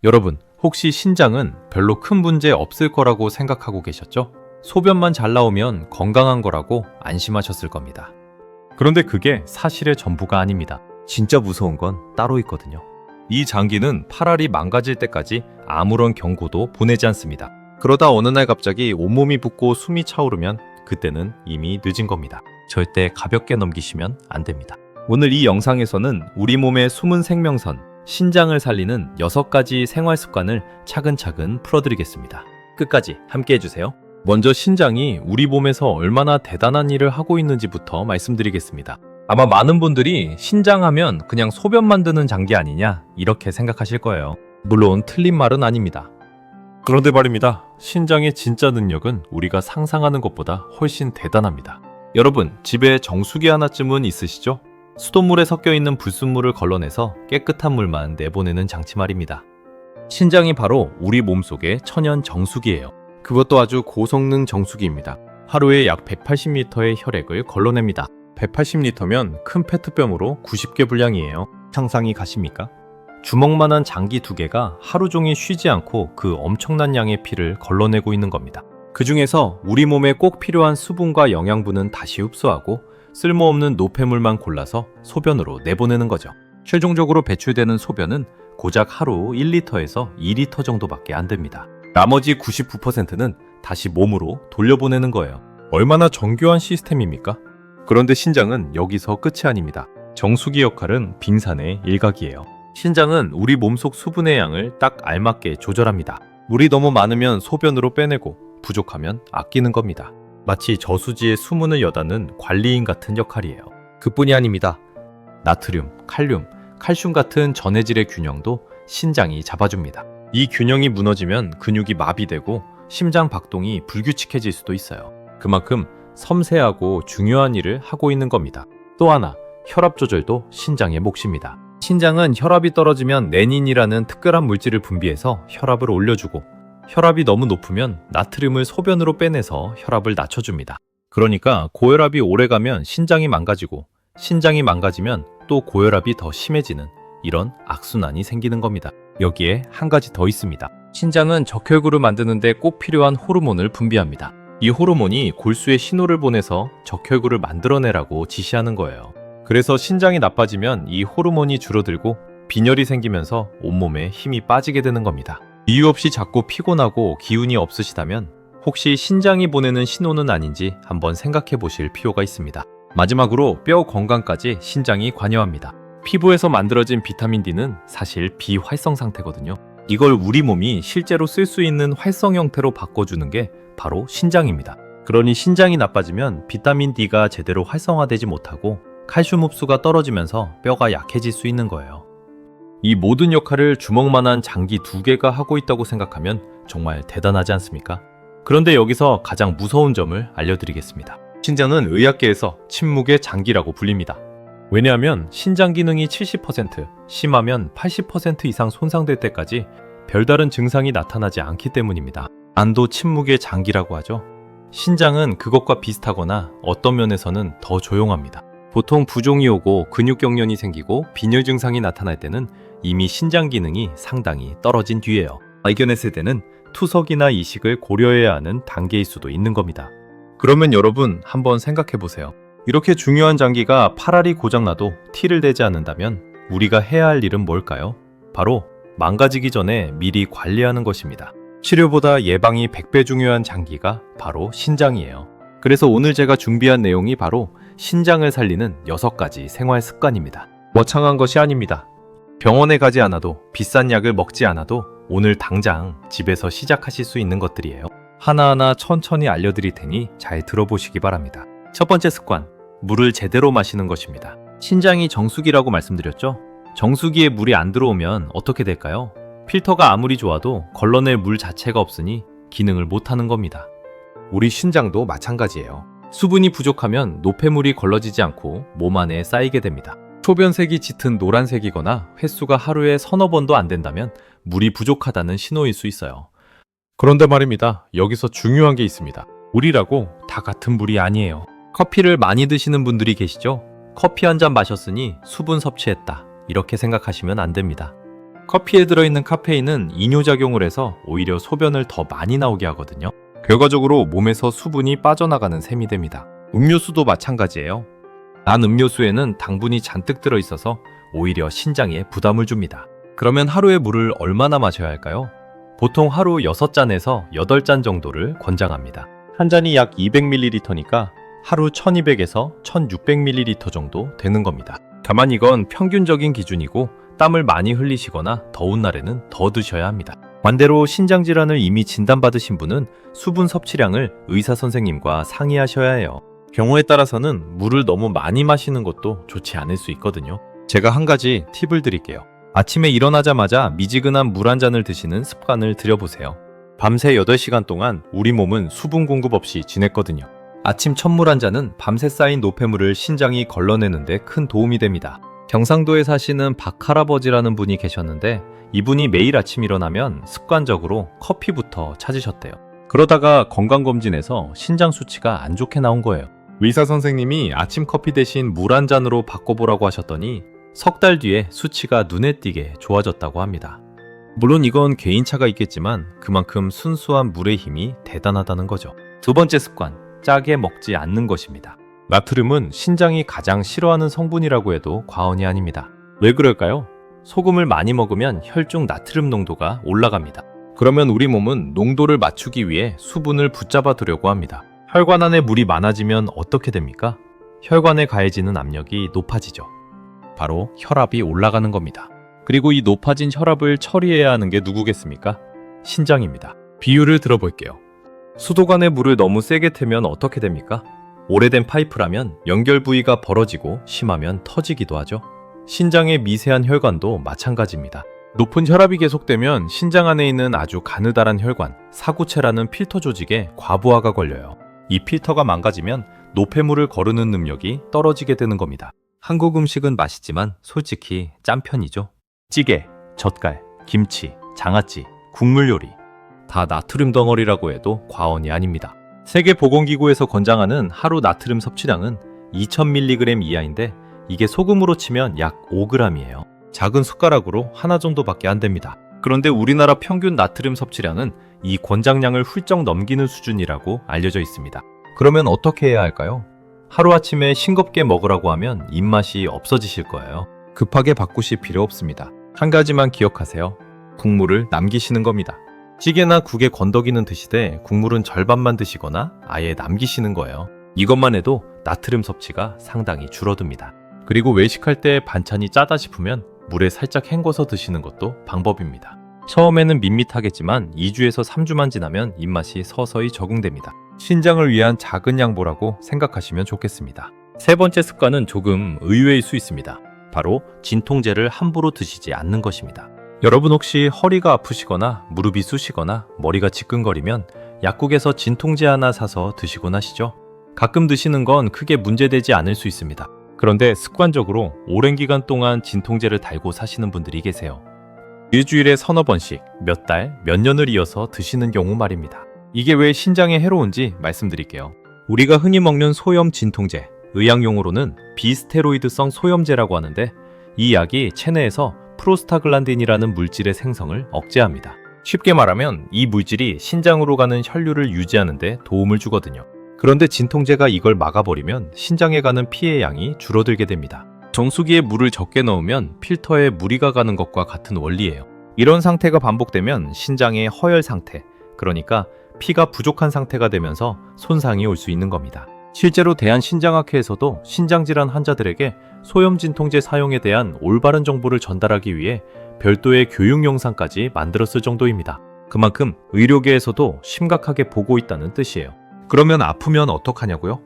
여러분, 혹시 신장은 별로 큰 문제 없을 거라고 생각하고 계셨죠? 소변만 잘 나오면 건강한 거라고 안심하셨을 겁니다. 그런데 그게 사실의 전부가 아닙니다. 진짜 무서운 건 따로 있거든요. 이 장기는 팔알이 망가질 때까지 아무런 경고도 보내지 않습니다. 그러다 어느 날 갑자기 온몸이 붓고 숨이 차오르면 그때는 이미 늦은 겁니다. 절대 가볍게 넘기시면 안 됩니다. 오늘 이 영상에서는 우리 몸의 숨은 생명선, 신장을 살리는 6가지 생활 습관을 차근차근 풀어드리겠습니다. 끝까지 함께 해주세요. 먼저 신장이 우리 몸에서 얼마나 대단한 일을 하고 있는지부터 말씀드리겠습니다. 아마 많은 분들이 신장하면 그냥 소변 만드는 장기 아니냐 이렇게 생각하실 거예요. 물론 틀린 말은 아닙니다. 그런데 말입니다. 신장의 진짜 능력은 우리가 상상하는 것보다 훨씬 대단합니다. 여러분, 집에 정수기 하나쯤은 있으시죠? 수돗물에 섞여있는 불순물을 걸러내서 깨끗한 물만 내보내는 장치 말입니다. 신장이 바로 우리 몸속의 천연 정수기예요. 그것도 아주 고성능 정수기입니다. 하루에 약 180리터의 혈액을 걸러냅니다. 180리터면 큰 페트병으로 90개 분량이에요. 상상이 가십니까? 주먹만한 장기 2개가 하루 종일 쉬지 않고 그 엄청난 양의 피를 걸러내고 있는 겁니다. 그 중에서 우리 몸에 꼭 필요한 수분과 영양분은 다시 흡수하고 쓸모없는 노폐물만 골라서 소변으로 내보내는 거죠. 최종적으로 배출되는 소변은 고작 하루 1리터에서 2리터 정도밖에 안 됩니다. 나머지 99%는 다시 몸으로 돌려보내는 거예요. 얼마나 정교한 시스템입니까? 그런데 신장은 여기서 끝이 아닙니다. 정수기 역할은 빙산의 일각이에요. 신장은 우리 몸속 수분의 양을 딱 알맞게 조절합니다. 물이 너무 많으면 소변으로 빼내고 부족하면 아끼는 겁니다. 마치 저수지에 수문을 여다는 관리인 같은 역할이에요. 그뿐이 아닙니다. 나트륨, 칼륨, 칼슘 같은 전해질의 균형도 신장이 잡아줍니다. 이 균형이 무너지면 근육이 마비되고 심장 박동이 불규칙해질 수도 있어요. 그만큼 섬세하고 중요한 일을 하고 있는 겁니다. 또 하나, 혈압 조절도 신장의 몫입니다. 신장은 혈압이 떨어지면 레닌이라는 특별한 물질을 분비해서 혈압을 올려주고, 혈압이 너무 높으면 나트륨을 소변으로 빼내서 혈압을 낮춰줍니다. 그러니까 고혈압이 오래가면 신장이 망가지고, 신장이 망가지면 또 고혈압이 더 심해지는 이런 악순환이 생기는 겁니다. 여기에 한 가지 더 있습니다. 신장은 적혈구를 만드는데 꼭 필요한 호르몬을 분비합니다. 이 호르몬이 골수에 신호를 보내서 적혈구를 만들어내라고 지시하는 거예요. 그래서 신장이 나빠지면 이 호르몬이 줄어들고 빈혈이 생기면서 온몸에 힘이 빠지게 되는 겁니다. 이유 없이 자꾸 피곤하고 기운이 없으시다면 혹시 신장이 보내는 신호는 아닌지 한번 생각해 보실 필요가 있습니다. 마지막으로 뼈 건강까지 신장이 관여합니다. 피부에서 만들어진 비타민 D는 사실 비활성 상태거든요. 이걸 우리 몸이 실제로 쓸 수 있는 활성 형태로 바꿔주는 게 바로 신장입니다. 그러니 신장이 나빠지면 비타민 D가 제대로 활성화되지 못하고 칼슘 흡수가 떨어지면서 뼈가 약해질 수 있는 거예요. 이 모든 역할을 주먹만한 장기 2개가 하고 있다고 생각하면 정말 대단하지 않습니까? 그런데 여기서 가장 무서운 점을 알려드리겠습니다. 신장은 의학계에서 침묵의 장기라고 불립니다. 왜냐하면 신장 기능이 70%, 심하면 80% 이상 손상될 때까지 별다른 증상이 나타나지 않기 때문입니다. 안도 침묵의 장기라고 하죠. 신장은 그것과 비슷하거나 어떤 면에서는 더 조용합니다. 보통 부종이 오고 근육경련이 생기고 빈혈 증상이 나타날 때는 이미 신장 기능이 상당히 떨어진 뒤에요. 발견했을 때는 투석이나 이식을 고려해야 하는 단계일 수도 있는 겁니다. 그러면 여러분 한번 생각해 보세요. 이렇게 중요한 장기가 팔알이 고장나도 티를 내지 않는다면 우리가 해야 할 일은 뭘까요? 바로 망가지기 전에 미리 관리하는 것입니다. 치료보다 예방이 100배 중요한 장기가 바로 신장이에요. 그래서 오늘 제가 준비한 내용이 바로 신장을 살리는 6가지 생활 습관입니다. 거창한 것이 아닙니다. 병원에 가지 않아도 비싼 약을 먹지 않아도 오늘 당장 집에서 시작하실 수 있는 것들이에요. 하나하나 천천히 알려드릴 테니 잘 들어보시기 바랍니다. 첫 번째 습관, 물을 제대로 마시는 것입니다. 신장이 정수기라고 말씀드렸죠? 정수기에 물이 안 들어오면 어떻게 될까요? 필터가 아무리 좋아도 걸러낼 물 자체가 없으니 기능을 못하는 겁니다. 우리 신장도 마찬가지예요. 수분이 부족하면 노폐물이 걸러지지 않고 몸 안에 쌓이게 됩니다. 소변색이 짙은 노란색이거나 횟수가 하루에 서너 번도 안 된다면 물이 부족하다는 신호일 수 있어요. 그런데 말입니다. 여기서 중요한 게 있습니다. 물이라고 다 같은 물이 아니에요. 커피를 많이 드시는 분들이 계시죠? 커피 한 잔 마셨으니 수분 섭취했다. 이렇게 생각하시면 안 됩니다. 커피에 들어있는 카페인은 이뇨작용을 해서 오히려 소변을 더 많이 나오게 하거든요. 결과적으로 몸에서 수분이 빠져나가는 셈이 됩니다. 음료수도 마찬가지예요. 단 음료수에는 당분이 잔뜩 들어있어서 오히려 신장에 부담을 줍니다. 그러면 하루에 물을 얼마나 마셔야 할까요? 보통 하루 6잔에서 8잔 정도를 권장합니다. 한 잔이 약 200ml니까 하루 1200에서 1600ml 정도 되는 겁니다. 다만 이건 평균적인 기준이고 땀을 많이 흘리시거나 더운 날에는 더 드셔야 합니다. 반대로 신장질환을 이미 진단받으신 분은 수분 섭취량을 의사 선생님과 상의하셔야 해요. 경우에 따라서는 물을 너무 많이 마시는 것도 좋지 않을 수 있거든요. 제가 한 가지 팁을 드릴게요. 아침에 일어나자마자 미지근한 물 한 잔을 드시는 습관을 들여보세요. 밤새 8시간 동안 우리 몸은 수분 공급 없이 지냈거든요. 아침 첫물 한 잔은 밤새 쌓인 노폐물을 신장이 걸러내는데 큰 도움이 됩니다. 경상도에 사시는 박할아버지라는 분이 계셨는데 이분이 매일 아침 일어나면 습관적으로 커피부터 찾으셨대요. 그러다가 건강검진에서 신장 수치가 안 좋게 나온 거예요. 의사 선생님이 아침 커피 대신 물 한 잔으로 바꿔보라고 하셨더니 석 달 뒤에 수치가 눈에 띄게 좋아졌다고 합니다. 물론 이건 개인차가 있겠지만 그만큼 순수한 물의 힘이 대단하다는 거죠. 두 번째 습관, 짜게 먹지 않는 것입니다. 나트륨은 신장이 가장 싫어하는 성분이라고 해도 과언이 아닙니다. 왜 그럴까요? 소금을 많이 먹으면 혈중 나트륨 농도가 올라갑니다. 그러면 우리 몸은 농도를 맞추기 위해 수분을 붙잡아 두려고 합니다. 혈관 안에 물이 많아지면 어떻게 됩니까? 혈관에 가해지는 압력이 높아지죠. 바로 혈압이 올라가는 겁니다. 그리고 이 높아진 혈압을 처리해야 하는 게 누구겠습니까? 신장입니다. 비유를 들어볼게요. 수도관에 물을 너무 세게 틀면 어떻게 됩니까? 오래된 파이프라면 연결 부위가 벌어지고 심하면 터지기도 하죠. 신장의 미세한 혈관도 마찬가지입니다. 높은 혈압이 계속되면 신장 안에 있는 아주 가느다란 혈관, 사구체라는 필터 조직에 과부하가 걸려요. 이 필터가 망가지면 노폐물을 거르는 능력이 떨어지게 되는 겁니다. 한국 음식은 맛있지만 솔직히 짠 편이죠. 찌개, 젓갈, 김치, 장아찌, 국물 요리 다 나트륨 덩어리라고 해도 과언이 아닙니다. 세계보건기구에서 권장하는 하루 나트륨 섭취량은 2000mg 이하인데 이게 소금으로 치면 약 5g이에요. 작은 숟가락으로 하나 정도밖에 안 됩니다. 그런데 우리나라 평균 나트륨 섭취량은 이 권장량을 훌쩍 넘기는 수준이라고 알려져 있습니다. 그러면 어떻게 해야 할까요? 하루아침에 싱겁게 먹으라고 하면 입맛이 없어지실 거예요. 급하게 바꾸실 필요 없습니다. 한 가지만 기억하세요. 국물을 남기시는 겁니다. 찌개나 국에 건더기는 드시되 국물은 절반만 드시거나 아예 남기시는 거예요. 이것만 해도 나트륨 섭취가 상당히 줄어듭니다. 그리고 외식할 때 반찬이 짜다 싶으면 물에 살짝 헹궈서 드시는 것도 방법입니다. 처음에는 밋밋하겠지만 2주에서 3주만 지나면 입맛이 서서히 적응됩니다. 신장을 위한 작은 양보라고 생각하시면 좋겠습니다. 세 번째 습관은 조금 의외일 수 있습니다. 바로 진통제를 함부로 드시지 않는 것입니다. 여러분 혹시 허리가 아프시거나 무릎이 쑤시거나 머리가 지끈거리면 약국에서 진통제 하나 사서 드시곤 하시죠? 가끔 드시는 건 크게 문제되지 않을 수 있습니다. 그런데 습관적으로 오랜 기간 동안 진통제를 달고 사시는 분들이 계세요. 일주일에 서너 번씩 몇 달, 몇 년을 이어서 드시는 경우 말입니다. 이게 왜 신장에 해로운지 말씀드릴게요. 우리가 흔히 먹는 소염 진통제, 의학용어로는 비스테로이드성 소염제라고 하는데 이 약이 체내에서 프로스타글란딘이라는 물질의 생성을 억제합니다. 쉽게 말하면 이 물질이 신장으로 가는 혈류를 유지하는 데 도움을 주거든요. 그런데 진통제가 이걸 막아버리면 신장에 가는 피의 양이 줄어들게 됩니다. 정수기에 물을 적게 넣으면 필터에 무리가 가는 것과 같은 원리예요. 이런 상태가 반복되면 신장의 허열 상태, 그러니까 피가 부족한 상태가 되면서 손상이 올 수 있는 겁니다. 실제로 대한신장학회에서도 신장질환 환자들에게 소염 진통제 사용에 대한 올바른 정보를 전달하기 위해 별도의 교육 영상까지 만들었을 정도입니다. 그만큼 의료계에서도 심각하게 보고 있다는 뜻이에요. 그러면 아프면 어떡하냐고요?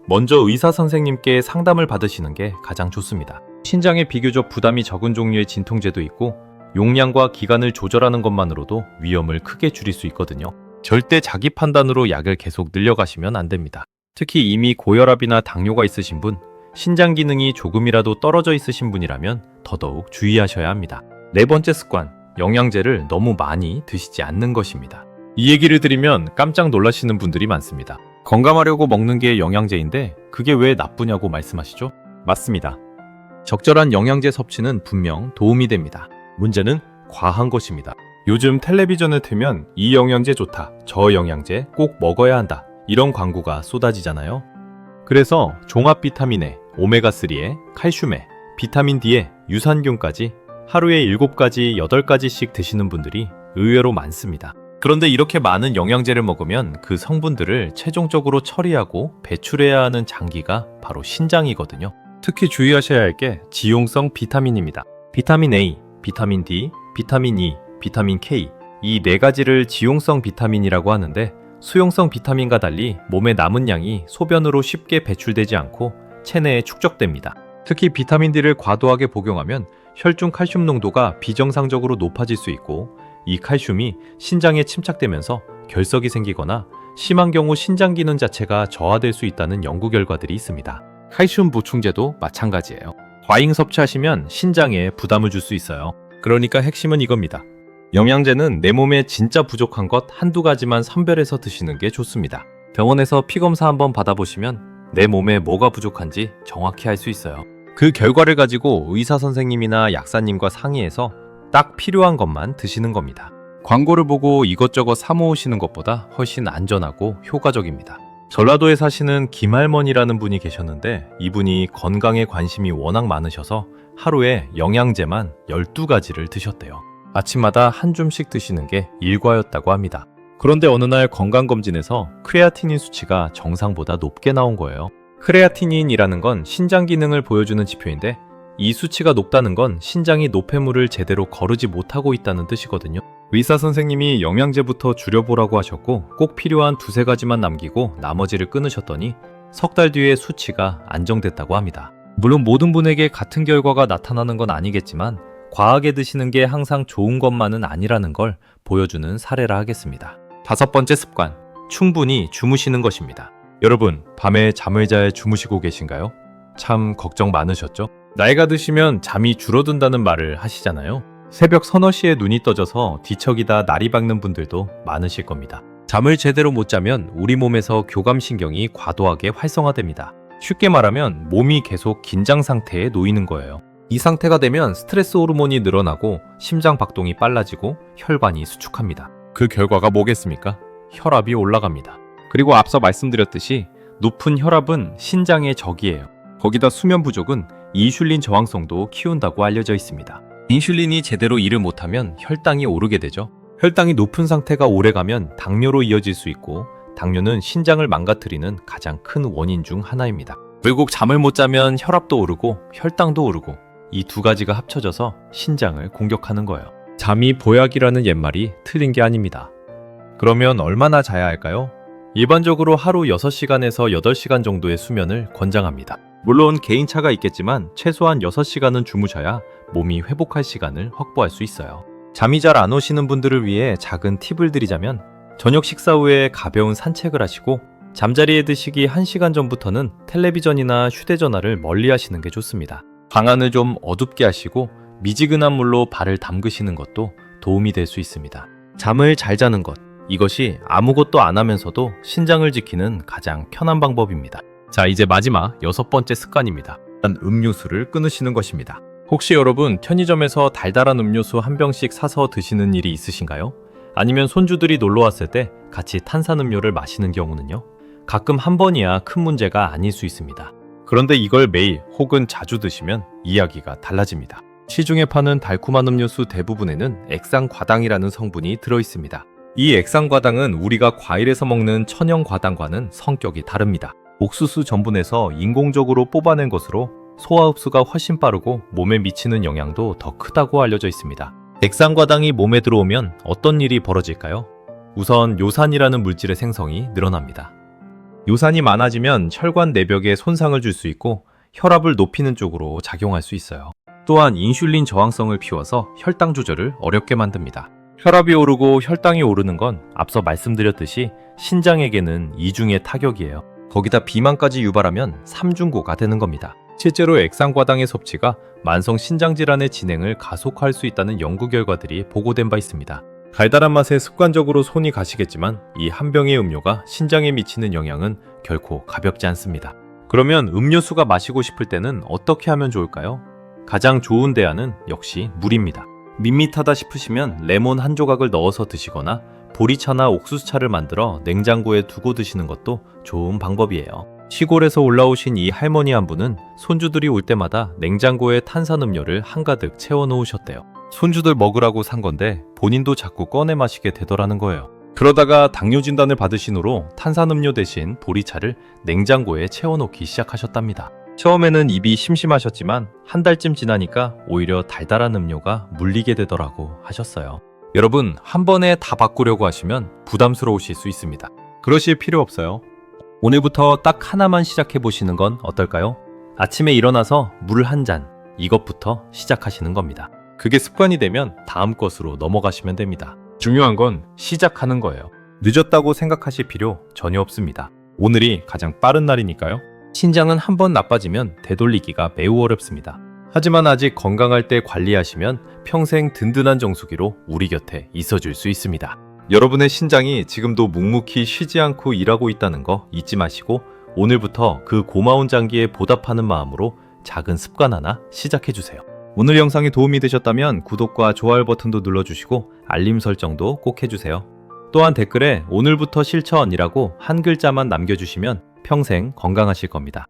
먼저 의사 선생님께 상담을 받으시는 게 가장 좋습니다. 신장에 비교적 부담이 적은 종류의 진통제도 있고 용량과 기간을 조절하는 것만으로도 위험을 크게 줄일 수 있거든요. 절대 자기 판단으로 약을 계속 늘려가시면 안 됩니다. 특히 이미 고혈압이나 당뇨가 있으신 분, 신장 기능이 조금이라도 떨어져 있으신 분이라면 더더욱 주의하셔야 합니다. 네 번째 습관, 영양제를 너무 많이 드시지 않는 것입니다. 이 얘기를 드리면 깜짝 놀라시는 분들이 많습니다. 건강하려고 먹는 게 영양제인데 그게 왜 나쁘냐고 말씀하시죠? 맞습니다. 적절한 영양제 섭취는 분명 도움이 됩니다. 문제는 과한 것입니다. 요즘 텔레비전을 틀면 이 영양제 좋다, 저 영양제 꼭 먹어야 한다, 이런 광고가 쏟아지잖아요. 그래서 종합 비타민에, 오메가3에, 칼슘에, 비타민 D에, 유산균까지 하루에 7가지, 8가지씩 드시는 분들이 의외로 많습니다. 그런데 이렇게 많은 영양제를 먹으면 그 성분들을 최종적으로 처리하고 배출해야 하는 장기가 바로 신장이거든요. 특히 주의하셔야 할 게 지용성 비타민입니다. 비타민 A, 비타민 D, 비타민 E, 비타민 K, 이 4가지를 지용성 비타민이라고 하는데, 수용성 비타민과 달리 몸에 남은 양이 소변으로 쉽게 배출되지 않고 체내에 축적됩니다. 특히 비타민 D를 과도하게 복용하면 혈중 칼슘 농도가 비정상적으로 높아질 수 있고, 이 칼슘이 신장에 침착되면서 결석이 생기거나 심한 경우 신장 기능 자체가 저하될 수 있다는 연구 결과들이 있습니다. 칼슘 보충제도 마찬가지예요. 과잉 섭취하시면 신장에 부담을 줄 수 있어요. 그러니까 핵심은 이겁니다. 영양제는 내 몸에 진짜 부족한 것 한두 가지만 선별해서 드시는 게 좋습니다. 병원에서 피검사 한번 받아보시면 내 몸에 뭐가 부족한지 정확히 알 수 있어요. 그 결과를 가지고 의사 선생님이나 약사님과 상의해서 딱 필요한 것만 드시는 겁니다. 광고를 보고 이것저것 사모으시는 것보다 훨씬 안전하고 효과적입니다. 전라도에 사시는 김할머니라는 분이 계셨는데, 이분이 건강에 관심이 워낙 많으셔서 하루에 영양제만 12가지를 드셨대요. 아침마다 한 줌씩 드시는 게 일과였다고 합니다. 그런데 어느 날 건강검진에서 크레아티닌 수치가 정상보다 높게 나온 거예요. 크레아티닌이라는 건 신장 기능을 보여주는 지표인데, 이 수치가 높다는 건 신장이 노폐물을 제대로 거르지 못하고 있다는 뜻이거든요. 의사 선생님이 영양제부터 줄여보라고 하셨고, 꼭 필요한 2-3가지만 남기고 나머지를 끊으셨더니 석 달 뒤에 수치가 안정됐다고 합니다. 물론 모든 분에게 같은 결과가 나타나는 건 아니겠지만, 과하게 드시는 게 항상 좋은 것만은 아니라는 걸 보여주는 사례라 하겠습니다. 5번째 습관, 충분히 주무시는 것입니다. 여러분, 밤에 잠을 잘 주무시고 계신가요? 참 걱정 많으셨죠? 나이가 드시면 잠이 줄어든다는 말을 하시잖아요. 새벽 서너 시에 눈이 떠져서 뒤척이다 날이 밝는 분들도 많으실 겁니다. 잠을 제대로 못 자면 우리 몸에서 교감신경이 과도하게 활성화됩니다. 쉽게 말하면 몸이 계속 긴장 상태에 놓이는 거예요. 이 상태가 되면 스트레스 호르몬이 늘어나고 심장 박동이 빨라지고 혈관이 수축합니다. 그 결과가 뭐겠습니까? 혈압이 올라갑니다. 그리고 앞서 말씀드렸듯이 높은 혈압은 신장의 적이에요. 거기다 수면 부족은 인슐린 저항성도 키운다고 알려져 있습니다. 인슐린이 제대로 일을 못하면 혈당이 오르게 되죠. 혈당이 높은 상태가 오래가면 당뇨로 이어질 수 있고, 당뇨는 신장을 망가뜨리는 가장 큰 원인 중 하나입니다. 결국 잠을 못 자면 혈압도 오르고 혈당도 오르고, 이 2가지가 합쳐져서 신장을 공격하는 거예요. 잠이 보약이라는 옛말이 틀린 게 아닙니다. 그러면 얼마나 자야 할까요? 일반적으로 하루 6시간에서 8시간 정도의 수면을 권장합니다. 물론 개인차가 있겠지만 최소한 6시간은 주무셔야 몸이 회복할 시간을 확보할 수 있어요. 잠이 잘 안 오시는 분들을 위해 작은 팁을 드리자면, 저녁 식사 후에 가벼운 산책을 하시고, 잠자리에 드시기 1시간 전부터는 텔레비전이나 휴대전화를 멀리 하시는 게 좋습니다. 방안을 좀 어둡게 하시고 미지근한 물로 발을 담그시는 것도 도움이 될 수 있습니다. 잠을 잘 자는 것, 이것이 아무것도 안 하면서도 신장을 지키는 가장 편한 방법입니다. 자, 이제 마지막 6번째 습관입니다. 음료수를 끊으시는 것입니다. 혹시 여러분 편의점에서 달달한 음료수 한 병씩 사서 드시는 일이 있으신가요? 아니면 손주들이 놀러 왔을 때 같이 탄산음료를 마시는 경우는요? 가끔 한 번이야 큰 문제가 아닐 수 있습니다. 그런데 이걸 매일 혹은 자주 드시면 이야기가 달라집니다. 시중에 파는 달콤한 음료수 대부분에는 액상과당이라는 성분이 들어있습니다. 이 액상과당은 우리가 과일에서 먹는 천연과당과는 성격이 다릅니다. 옥수수 전분에서 인공적으로 뽑아낸 것으로 소화 흡수가 훨씬 빠르고 몸에 미치는 영향도 더 크다고 알려져 있습니다. 액상과당이 몸에 들어오면 어떤 일이 벌어질까요? 우선 요산이라는 물질의 생성이 늘어납니다. 요산이 많아지면 혈관 내벽에 손상을 줄 수 있고 혈압을 높이는 쪽으로 작용할 수 있어요. 또한 인슐린 저항성을 피워서 혈당 조절을 어렵게 만듭니다. 혈압이 오르고 혈당이 오르는 건 앞서 말씀드렸듯이 신장에게는 이중의 타격이에요. 거기다 비만까지 유발하면 삼중고가 되는 겁니다. 실제로 액상과당의 섭취가 만성 신장질환의 진행을 가속화할 수 있다는 연구 결과들이 보고된 바 있습니다. 달달한 맛에 습관적으로 손이 가시겠지만 이 한 병의 음료가 신장에 미치는 영향은 결코 가볍지 않습니다. 그러면 음료수가 마시고 싶을 때는 어떻게 하면 좋을까요? 가장 좋은 대안은 역시 물입니다. 밋밋하다 싶으시면 레몬 한 조각을 넣어서 드시거나 보리차나 옥수수차를 만들어 냉장고에 두고 드시는 것도 좋은 방법이에요. 시골에서 올라오신 이 할머니 한 분은 손주들이 올 때마다 냉장고에 탄산음료를 한가득 채워 놓으셨대요. 손주들 먹으라고 산 건데 본인도 자꾸 꺼내 마시게 되더라는 거예요. 그러다가 당뇨 진단을 받으신 후로 탄산음료 대신 보리차를 냉장고에 채워놓기 시작하셨답니다. 처음에는 입이 심심하셨지만 한 달쯤 지나니까 오히려 달달한 음료가 물리게 되더라고 하셨어요. 여러분, 한 번에 다 바꾸려고 하시면 부담스러우실 수 있습니다. 그러실 필요 없어요. 오늘부터 딱 하나만 시작해 보시는 건 어떨까요? 아침에 일어나서 물 한 잔, 이것부터 시작하시는 겁니다. 그게 습관이 되면 다음 것으로 넘어가시면 됩니다. 중요한 건 시작하는 거예요. 늦었다고 생각하실 필요 전혀 없습니다. 오늘이 가장 빠른 날이니까요. 신장은 한 번 나빠지면 되돌리기가 매우 어렵습니다. 하지만 아직 건강할 때 관리하시면 평생 든든한 정수기로 우리 곁에 있어줄 수 있습니다. 여러분의 신장이 지금도 묵묵히 쉬지 않고 일하고 있다는 거 잊지 마시고 오늘부터 그 고마운 장기에 보답하는 마음으로 작은 습관 하나 시작해주세요. 오늘 영상이 도움이 되셨다면 구독과 좋아요 버튼도 눌러주시고 알림 설정도 꼭 해주세요. 또한 댓글에 오늘부터 실천이라고 한 글자만 남겨주시면 평생 건강하실 겁니다.